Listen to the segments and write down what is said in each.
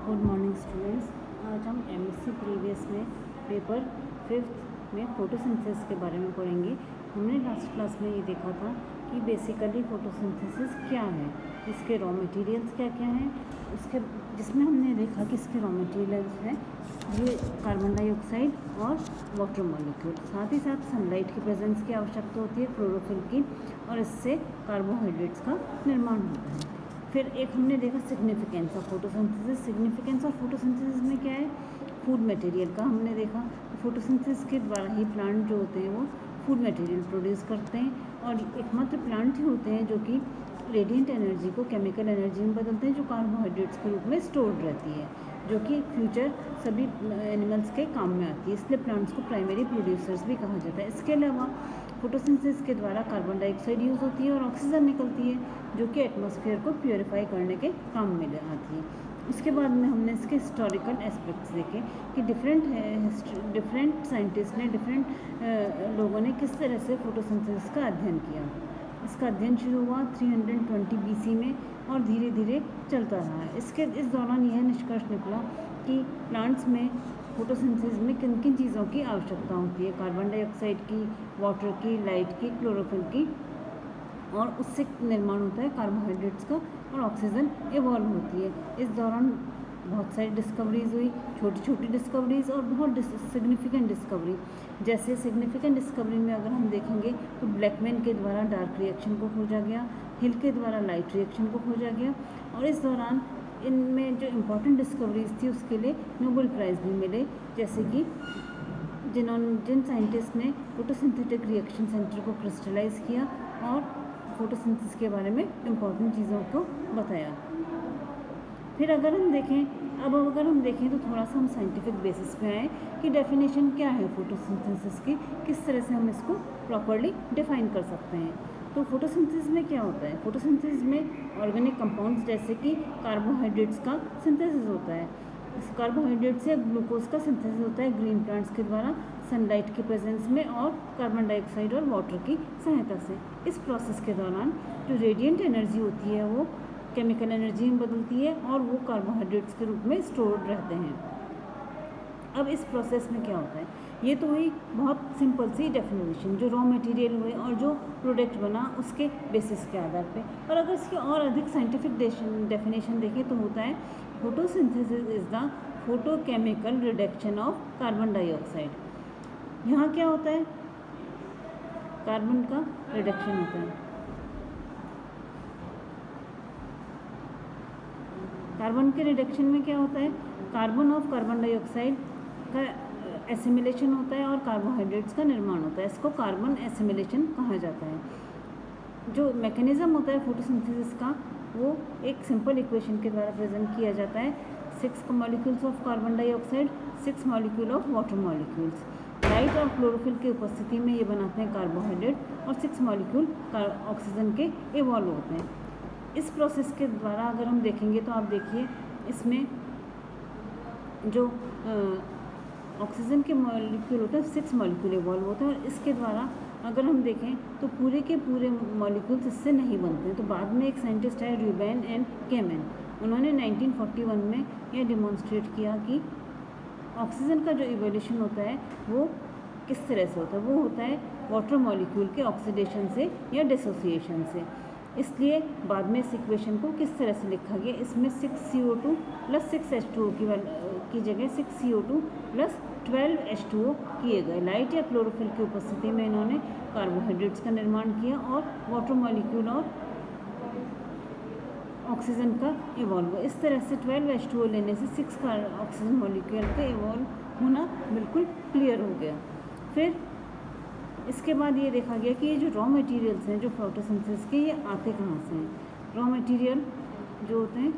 Good morning students. आज हम MSc previous में पेपर 5th में फोटोसिंथेसिस के बारे में पढ़ेंगे। हमने लास्ट क्लास में ये देखा था कि बेसिकली फोटोसिंथेसिस क्या है, इसके रॉ मटेरियल्स क्या क्या हैं, उसके जिसमें हमने देखा कि इसके रॉ मटेरियल्स हैं ये कार्बन डाइऑक्साइड और वाटर मॉलिक्यूल, साथ ही साथ सनलाइट की प्रेजेंस की आवश्यकता होती है, क्लोरोफिल की, और इससे कार्बोहाइड्रेट्स का निर्माण होता है। फिर एक हमने देखा significance of photosynthesis. Significance of photosynthesis में क्या है, फूड मटेरियल का हमने देखा। फोटोसिंथेसिस के द्वारा ही प्लांट जो होते हैं वो फूड मटेरियल प्रोड्यूस करते हैं, और एकमात्र प्लांट ही होते हैं जो कि रेडिएंट एनर्जी को केमिकल एनर्जी में बदलते हैं, जो कार्बोहाइड्रेट्स के रूप में स्टोर्ड रहती है, जो कि फ्यूचर सभी एनिमल्स के काम में आती है। इसलिए प्लांट्स को प्राइमरी प्रोड्यूसर्स भी कहा जाता है। इसके अलावा फोटोसिंथेसिस के द्वारा कार्बन डाइऑक्साइड यूज़ होती है और ऑक्सीजन निकलती है, जो कि एटमॉस्फेयर को प्योरीफाई करने के काम में आती है। इसके बाद में हमने इसके हिस्टोरिकल एस्पेक्ट्स देखे कि डिफरेंट साइंटिस्ट ने, डिफरेंट लोगों ने किस तरह से फोटोसिंथेसिस का अध्ययन किया। इसका अध्ययन शुरू हुआ 320 BC में और धीरे धीरे चलता रहा है। इस दौरान यह निष्कर्ष निकला कि प्लांट्स में फोटोसिंथेसिस में किन किन चीज़ों की आवश्यकता होती है, कार्बन डाइऑक्साइड की, वाटर की, लाइट की, क्लोरोफिल की, और उससे निर्माण होता है कार्बोहाइड्रेट्स का, और ऑक्सीजन इवॉल्व होती है। इस दौरान बहुत सारी डिस्कवरीज हुई, छोटी छोटी डिस्कवरीज और बहुत सिग्निफिकेंट डिस्कवरी। जैसे सिग्निफिकेंट डिस्कवरी में अगर हम देखेंगे तो ब्लैकमैन के द्वारा डार्क रिएक्शन को खोजा गया, हिल के द्वारा लाइट रिएक्शन को खोजा गया, और इस दौरान इनमें जो इम्पोर्टेंट डिस्कवरीज थी उसके लिए नोबेल प्राइज़ भी मिले, जैसे कि जिन साइंटिस्ट ने फोटोसिंथेटिक रिएक्शन सेंटर को क्रिस्टलाइज किया और फोटोसिंथेसिस के बारे में इम्पोर्टेंट चीज़ों को बताया। फिर अगर हम देखें तो थोड़ा सा हम साइंटिफिक बेसिस पे आए कि डेफिनेशन क्या है फोटोसिंथेसिस की, किस तरह से हम इसको प्रॉपर्ली डिफाइन कर सकते हैं। तो फोटोसिंथेसिस में क्या होता है, फोटोसिंथेसिस में ऑर्गेनिक कंपाउंड्स जैसे कि कार्बोहाइड्रेट्स का सिंथेसिस होता है। इस कार्बोहाइड्रेट से ग्लूकोज का सिंथेसिस होता है ग्रीन प्लांट्स के द्वारा, सनलाइट की प्रेजेंस में और कार्बन डाइऑक्साइड और वाटर की सहायता से। इस प्रोसेस के दौरान जो रेडिएंट एनर्जी होती है वो केमिकल एनर्जी में बदलती है और वो कार्बोहाइड्रेट्स के रूप में स्टोर्ड रहते हैं। अब इस प्रोसेस में क्या होता है, ये तो हुई बहुत सिंपल सी डेफिनेशन, जो रॉ मटेरियल हुए और जो प्रोडक्ट बना उसके बेसिस के आधार पे। और अगर इसकी और अधिक साइंटिफिक डेफिनेशन देखें तो होता है photosynthesis is the photochemical reduction of carbon dioxide. यहाँ क्या होता है, कार्बन का रिडक्शन होता है। कार्बन के रिडक्शन में क्या होता है, कार्बन ऑफ कार्बन डाइऑक्साइड का एसिमिलेशन होता है और कार्बोहाइड्रेट्स का निर्माण होता है। इसको कार्बन एसिमिलेशन कहा जाता है। जो मैकेनिज्म होता है फोटोसिंथेसिस का वो एक सिंपल इक्वेशन के द्वारा प्रेजेंट किया जाता है। 6 molecules of carbon dioxide, 6 molecule of water molecules. Light और क्लोरोफिल की उपस्थिति में ये बनाते हैं कार्बोहाइड्रेट, और 6 मॉलिक्यूल ऑक्सीजन के इवॉल्व होते हैं। इस प्रोसेस के द्वारा अगर हम देखेंगे तो आप देखिए इसमें जो ऑक्सीजन के मॉलिक्यूल होते हैं 6 मॉलिक्यूल इवॉल्व होते हैं, और इसके द्वारा अगर हम देखें तो पूरे के पूरे मॉलिक्यूल्स इससे नहीं बनते हैं। तो बाद में एक साइंटिस्ट है रूबेन एंड केमन, उन्होंने 1941 में यह डिमॉन्स्ट्रेट किया कि ऑक्सीजन का जो इवोल्यूशन होता है वो किस तरह से होता है, वो होता है वाटर मॉलिक्यूल के ऑक्सीडेशन से या डिसोसिएशन से। इसलिए बाद में इस इक्वेशन को किस तरह से लिखा गया, इसमें 6CO2 + 6H2O की जगह 6CO2 + 12H2O किए गए। लाइट या क्लोरोफिल की उपस्थिति में इन्होंने कार्बोहाइड्रेट्स का निर्माण किया और वाटर मॉलिक्यूल और ऑक्सीजन का इवॉल्व। इस तरह से 12H2O लेने से 6 ऑक्सीजन मॉलिक्यूल का इवॉल्व होना बिल्कुल क्लियर हो गया। फिर इसके बाद ये देखा गया कि ये जो रॉ मटेरियल्स हैं जो फोटोसिंथेसिस के, ये आते कहाँ से हैं। रॉ मटेरियल जो होते हैं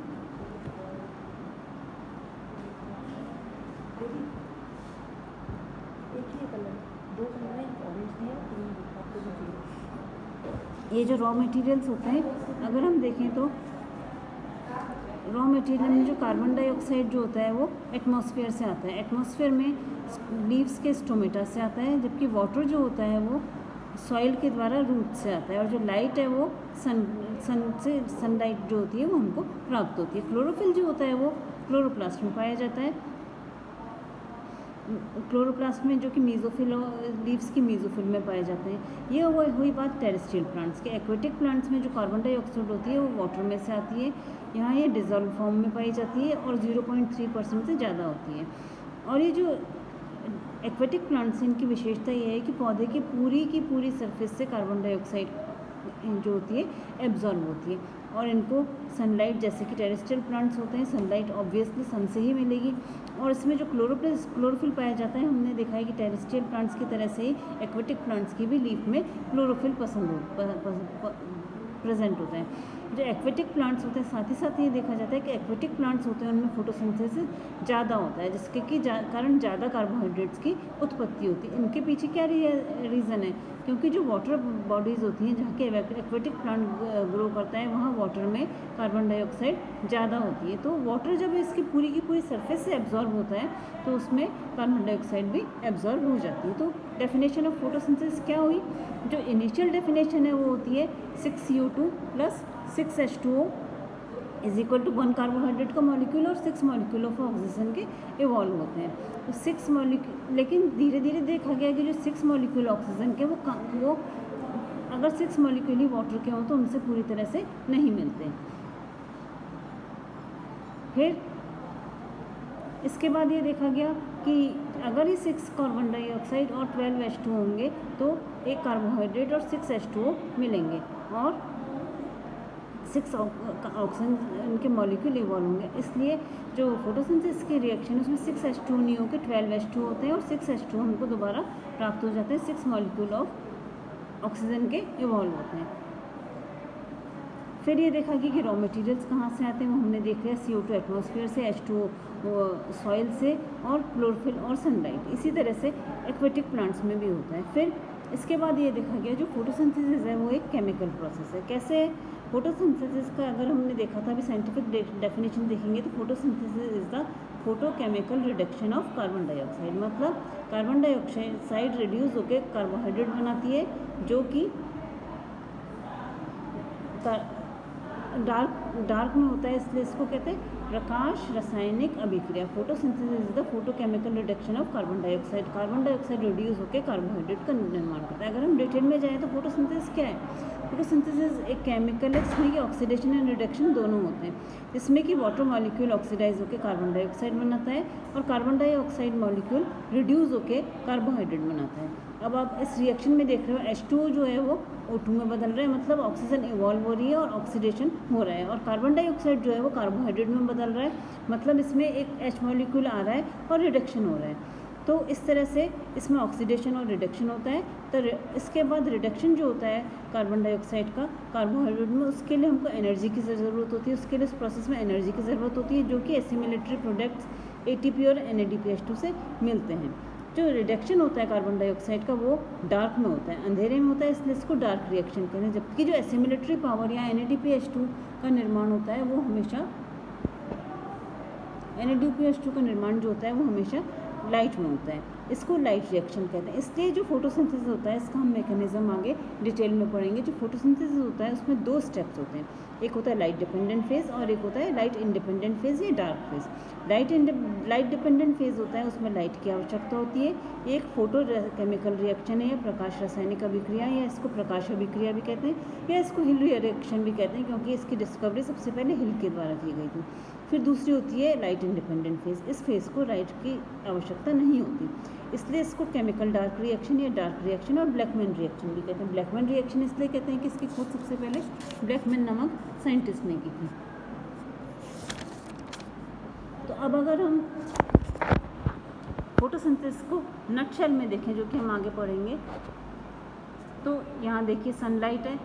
ये जो रॉ मटेरियल्स होते हैं, अगर हम देखें तो रॉ मटेरियल में जो कार्बन डाइऑक्साइड जो होता है वो एटमॉस्फेयर से आता है। एटमॉस्फेयर में लीव्स के स्टोमेटा से आता है, जबकि वाटर जो होता है वो सॉइल के द्वारा रूट से आता है, और जो लाइट है वो सन से सनलाइट जो होती है वो हमको प्राप्त होती है। क्लोरोफिल जो होता है वो क्लोरोप्लास्ट में पाया जाता है। क्लोरोप्लास्ट में जो कि मीजोफिल और लीव्स की मीजोफिल में पाए जाते हैं। ये हुई बात टेरेस्ट्रियल प्लांट्स की। एक्वेटिक प्लांट्स में जो कार्बन डाइऑक्साइड होती है वो वाटर में से आती है। यहाँ ये डिजॉल्व फॉर्म में पाई जाती है और 0.3% से ज़्यादा होती है। और ये जो एक्वेटिक प्लांट्स इनकी विशेषता ये है कि पौधे की पूरी सरफेस से कार्बन डाइऑक्साइड जो होती है एब्जॉर्ब होती है, और इनको सनलाइट, जैसे कि टेरेस्ट्रियल प्लांट्स होते हैं, सनलाइट ऑब्वियसली सन से ही मिलेगी। और इसमें जो क्लोरोफिल पाया जाता है, हमने देखा है कि टेरेस्ट्रियल प्लांट्स की तरह से ही एक्वेटिक प्लांट्स की भी लीफ में क्लोरोफिल प्रेजेंट होता है। जो एक्वेटिक प्लांट्स होते हैं, साथ ही साथ ये देखा जाता है कि एक्वेटिक प्लांट्स होते हैं उनमें फोटोसिंथेसिस ज़्यादा होता है, जिसके कि कारण ज़्यादा कार्बोहाइड्रेट्स की उत्पत्ति होती है। इनके पीछे क्या रीज़न है? क्योंकि जो वाटर बॉडीज़ होती हैं जहाँ के एक्वेटिक प्लांट ग्रो करता है, वहाँ वाटर में कार्बन डाइऑक्साइड ज़्यादा होती है। तो वाटर जब इसकी पूरी सरफेस से एब्जॉर्ब होता है तो उसमें कार्बन डाइऑक्साइड भी एब्जॉर्ब हो जाती है। तो डेफिनेशन ऑफ फोटोसिंथेसिस क्या हुई? जो इनिशियल डेफिनेशन है वो होती है 6CO2 + 6H2O is equal to 1 carbohydrate का मॉलिक्यूल और 6 मॉलिक्यूल ऑफ ऑक्सीजन के इवॉल्व होते हैं। तो 6 मॉलिक्यूल, लेकिन धीरे धीरे देखा गया कि जो 6 मॉलिक्यूल ऑक्सीजन के वो अगर 6 मॉलिक्यूल ही वाटर के हों तो उनसे पूरी तरह से नहीं मिलते। फिर इसके बाद ये देखा गया कि अगर ये 6 कार्बन डाइऑक्साइड और 12 H2O होंगे तो एक कार्बोहाइड्रेट और 6 H2O मिलेंगे और 6 ऑक्सीजन के मॉलिक्यूल इवॉल्व होंगे। इसलिए जो फोटोसिंथेसिस की रिएक्शन है उसमें 6 H2O नहीं होकर 12 H2O होते हैं और 6 H2O हमको दोबारा प्राप्त हो जाते हैं, 6 मॉलिक्यूल ऑफ ऑक्सीजन के इवॉल्व होते हैं। फिर ये देखा गया कि रॉ मटेरियल्स कहाँ से आते हैं, वो हमने देख लिया, CO2 एटमॉस्फेयर से, H2O सॉइल से, और क्लोरोफिल और सनलाइट। इसी तरह से एक्वेटिक प्लांट्स में भी होता है। फिर इसके बाद ये देखा गया जो फोटोसिंथेसिस है वो एक केमिकल प्रोसेस है। कैसे? फोटोसिंथेसिस का अगर हमने देखा था, अभी साइंटिफिक डेफिनेशन देखेंगे तो photosynthesis is the photochemical reduction of carbon dioxide. मतलब कार्बन डाइऑक्साइड रिड्यूस होकर कार्बोहाइड्रेट बनाती है जो कि डार्क में होता है, इसलिए इसको कहते हैं प्रकाश रासायनिक अभिक्रिया। Photosynthesis is the photochemical reduction of carbon dioxide. Carbon dioxide reduce होकर कार्बोहाइड्रेट का निर्माण करता है। अगर हम डिटेल में जाएँ तो फोटोसिंथेसिस क्या है? फोटोसिंथेसिस एक केमिकल है जिसमें कि ऑक्सीडेशन एंड रिडक्शन दोनों होते हैं, जिसमें कि वाटर मॉलिक्यूल ऑक्सीडाइज होकर कार्बन डाइऑक्साइड बनाता है और कार्बन डाइऑक्साइड मॉलिक्यूल रिड्यूस होकर कार्बोहाइड्रेट बनाता है। अब आप इस रिएक्शन में देख रहे हो H2O जो है वो O2 में बदल रहा है, मतलब ऑक्सीजन इवॉल्व हो रही है और ऑक्सीडेशन हो रहा है, और कार्बन डाइऑक्साइड जो है वो कार्बोहाइड्रेट में बदल रहा है, मतलब इसमें एक H मॉलिक्यूल आ रहा है और रिडक्शन हो रहा है। तो इस तरह से इसमें ऑक्सीडेशन और रिडक्शन होता है। तो इसके बाद रिडक्शन जो होता है कार्बन डाइऑक्साइड का कार्बोहाइड्रेट में, उसके लिए हमको एनर्जी की ज़रूरत होती है, उसके लिए उस प्रोसेस में एनर्जी की ज़रूरत होती है, जो कि एसिमिलेटरी प्रोडक्ट्स ATP और NADPH2 से मिलते हैं। जो रिडक्शन होता है कार्बन डाइऑक्साइड का वो डार्क में होता है, अंधेरे में होता है, इसलिए इसको डार्क रिएक्शन कहते हैं। जबकि जो एसिमिलेटरी पावर या NADPH2 का निर्माण होता है वो हमेशा NADPH2 का निर्माण जो होता है वो हमेशा लाइट में होता है, इसको लाइट रिएक्शन कहते हैं। इसलिए जो फोटोसिंथेसिस होता है इसका हम मैकेनिज्म आगे डिटेल में पढ़ेंगे। जो फोटोसिंथेसिस होता है उसमें 2 स्टेप्स होते हैं, एक होता है लाइट डिपेंडेंट फेज और एक होता है लाइट इंडिपेंडेंट फेज या dark phase. Light dependent phase होता है उसमें लाइट की आवश्यकता होती है। एक फोटो केमिकल रिएक्शन है या प्रकाश रासायनिक अभिक्रिया, या इसको प्रकाश अभिक्रिया भी कहते हैं, या इसको हिल रिएक्शन भी कहते हैं, क्योंकि इसकी डिस्कवरी सबसे पहले हिल के द्वारा की गई थी। फिर दूसरी होती है लाइट इंडिपेंडेंट फेज। इस फेज को लाइट की आवश्यकता नहीं होती, इसलिए इसको केमिकल डार्क रिएक्शन या डार्क रिएक्शन और ब्लैकमैन रिएक्शन भी कहते हैं। ब्लैकमैन रिएक्शन इसलिए कहते हैं कि इसकी खोज सबसे पहले ब्लैकमैन नामक साइंटिस्ट ने की थी। तो अब अगर हम फोटोसिंथेसिस को नटशेल में देखें, जो कि हम आगे पढ़ेंगे, तो यहाँ देखिए सनलाइट है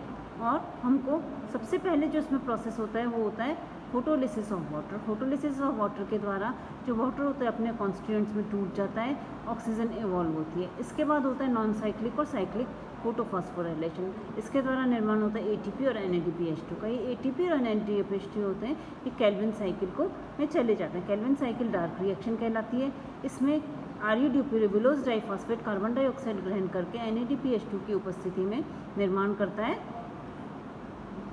और हमको सबसे पहले जो इसमें प्रोसेस होता है वो होता है photolysis of water. Photolysis of water के द्वारा जो वाटर होता है अपने कॉन्स्टिट्यूएंट्स में टूट जाता है, ऑक्सीजन इवॉल्व होती है। इसके बाद होता है नॉन साइक्लिक और साइक्लिक फोटोफॉस्फोराइलेशन। इसके द्वारा निर्माण होता है ATP और NADPH2 का। ये ATP और NADPH2 होते हैं, ये केल्विन साइकिल को में चले जाते हैं। केल्विन साइकिल डार्क रिएक्शन कहलाती है। इसमें RuDiPyrrolose डाइफॉस्फेट कार्बन डाइऑक्साइड ग्रहण करके NADPH2 की उपस्थिति में निर्माण करता है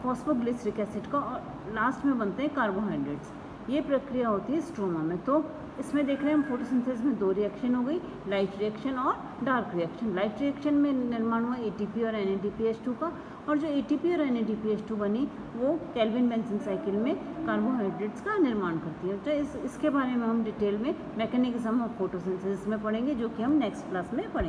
फॉस्फोग्लिसरिक एसिड का और लास्ट में बनते हैं कार्बोहाइड्रेट्स। ये प्रक्रिया होती है स्ट्रोमा में। तो इसमें देख रहे हैं हम फोटोसिंथेसिस में 2 रिएक्शन हो गई, लाइट रिएक्शन और डार्क रिएक्शन। लाइट रिएक्शन में निर्माण हुआ ATP और NADPH2 का, और जो ATP और NADPH2 बनी वो केल्विन बेंसन साइकिल में कार्बोहाइड्रेट्स का निर्माण करती है। तो इसके बारे में हम डिटेल में मैकेनिज्म ऑफ फोटोसिंथेसिस में पढ़ेंगे, जो कि हम नेक्स्ट क्लास में पढ़ेंगे।